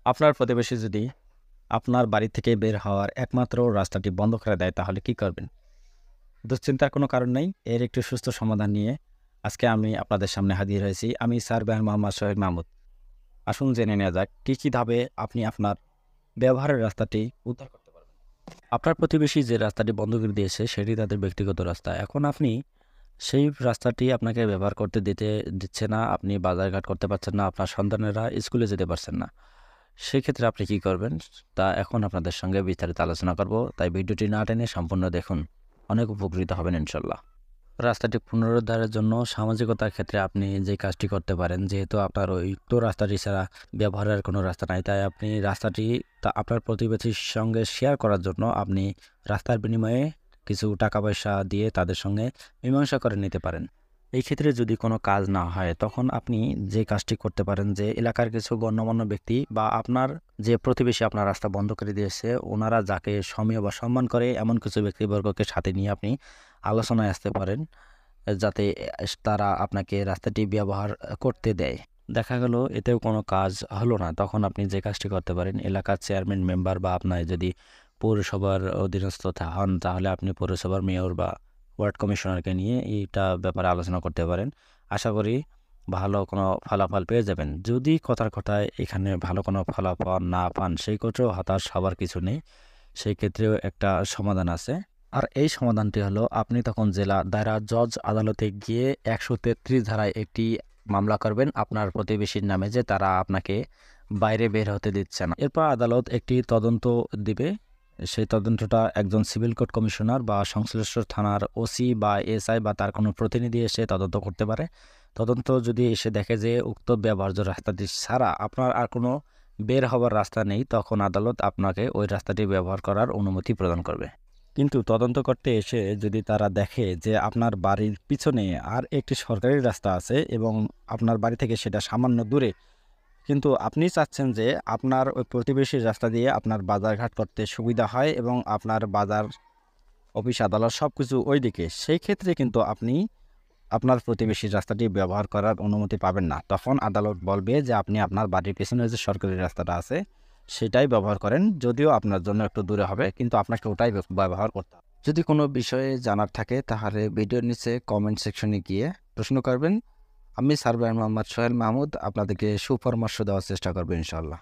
আপনার প্রতিবেশী যদি আপনার বাড়ি থেকে বের হওয়ার একমাত্র রাস্তাটি বন্ধ করে দেয় তাহলে কি করবেন? দুশ্চিন্তার কোনো কারণ নেই। এর একটি সুস্থ সমাধান নিয়ে আজকে আমি আপনাদের সামনে হাজির হয়েছি। আমি স্যার বায়ান মোহাম্মদ সোহেল মাহমুদ। আসুন জেনে নেওয়া যাক কী ধাপে আপনি আপনার ব্যবহারের রাস্তাটি উদ্ধার করতে পারবেন। আপনার প্রতিবেশী যে রাস্তাটি বন্ধ করে দিয়েছে সেটি তাদের ব্যক্তিগত রাস্তা। এখন আপনি সেই রাস্তাটি আপনাকে ব্যবহার করতে দিচ্ছে না। আপনি বাজারঘাট করতে পারছেন না। আপনার সন্তানেরা স্কুলে যেতে পারছেন না। সেক্ষেত্রে আপনি কি করবেন? তা এখন আপনাদের সঙ্গে বিস্তারিত আলোচনা করব। তাই ভিডিওটি না টেনে সম্পূর্ণ দেখুন। অনেক উপকৃত হবেন ইনশাল্লাহ। রাস্তাটি পুনরুদ্ধারের জন্য সামাজিকতার ক্ষেত্রে আপনি যে কাজটি করতে পারেন, যেহেতু আপনার ওই তো রাস্তাটি ছাড়া ব্যবহারের কোনো রাস্তা নাই, তাই আপনি রাস্তাটি আপনার প্রতিবেশীর সঙ্গে শেয়ার করার জন্য আপনি রাস্তার বিনিময়ে কিছু টাকা পয়সা দিয়ে তাদের সঙ্গে মীমাংসা করে নিতে পারেন। এই ক্ষেত্রে যদি কোনো কাজ না হয় তখন আপনি যে কাজটি করতে পারেন যে এলাকার কিছু গণ্যমান্য ব্যক্তি বা আপনার যে প্রতিবেশী আপনার রাস্তা বন্ধ করে দিয়েছে ওনারা যাকে সমীহ বা সম্মান করে এমন কিছু ব্যক্তিবর্গকে সাথে নিয়ে আপনি আলোচনায় আসতে পারেন যাতে তারা আপনাকে রাস্তাটি ব্যবহার করতে দেয়। দেখা গেল এতেও কোনো কাজ হলো না, তখন আপনি যে কাজটি করতে পারেন এলাকার চেয়ারম্যান মেম্বার বা আপনার যদি পৌরসভার অধীনস্থ হন তাহলে আপনি পৌরসভার মেয়র বা ওয়ার্ড কমিশনারকে নিয়ে এইটা ব্যাপারে আলোচনা করতে পারেন। আশা করি ভালো কোনো ফলাফল পেয়ে যাবেন। যদি কথার কথায় এখানে ভালো কোনো ফলাফল না পান সেই ক্ষেত্রেও হতাশ হবার কিছু নেই, সেই ক্ষেত্রেও একটা সমাধান আছে। আর এই সমাধানটি হলো আপনি তখন জেলা দায়রা জজ আদালতে গিয়ে ১৩৩ ধারায় একটি মামলা করবেন আপনার প্রতিবেশীর নামে যে তারা আপনাকে বাইরে বের হতে দিচ্ছে না। এরপর আদালত একটি তদন্ত দিবে। সেই তদন্তটা একজন সিভিল কোর্ট কমিশনার বা সংশ্লিষ্ট থানার ওসি বা এসআই বা তার কোনো প্রতিনিধি এসে তদন্ত করতে পারে। তদন্ত যদি এসে দেখে যে উক্ত ব্যবহার্য রাস্তাটি ছাড়া আপনার আর কোনো বের হওয়ার রাস্তা নেই, তখন আদালত আপনাকে ওই রাস্তাটি ব্যবহার করার অনুমতি প্রদান করবে। কিন্তু তদন্ত করতে এসে যদি তারা দেখে যে আপনার বাড়ির পিছনে আর একটি সরকারি রাস্তা আছে এবং আপনার বাড়ি থেকে সেটা সামান্য দূরে, কিন্তু আপনি চাচ্ছেন যে আপনার ওই প্রতিবেশীর রাস্তা দিয়ে আপনার বাজারঘাট করতে সুবিধা হয় এবং আপনার বাজার, অফিস, আদালত সব কিছু ওই দিকে, সেই ক্ষেত্রে কিন্তু আপনি আপনার প্রতিবেশীর রাস্তাটি ব্যবহার করার অনুমতি পাবেন না। তখন আদালত বলবে যে আপনি আপনার বাড়ির পেছনে যে সরকারি রাস্তাটা আছে সেটাই ব্যবহার করেন, যদিও আপনার জন্য একটু দূরে হবে কিন্তু আপনাকে ওটাই ব্যবহার করতে হবে। যদি কোনো বিষয়ে জানার থাকে তাহলে ভিডিওর নিচে কমেন্ট সেকশনে গিয়ে প্রশ্ন করবেন। আমি সার্ভার মোহাম্মদ সোহেল মাহমুদ আপনাদেরকে সুপরামর্শ দেওয়ার চেষ্টা করবো ইনশাল্লাহ।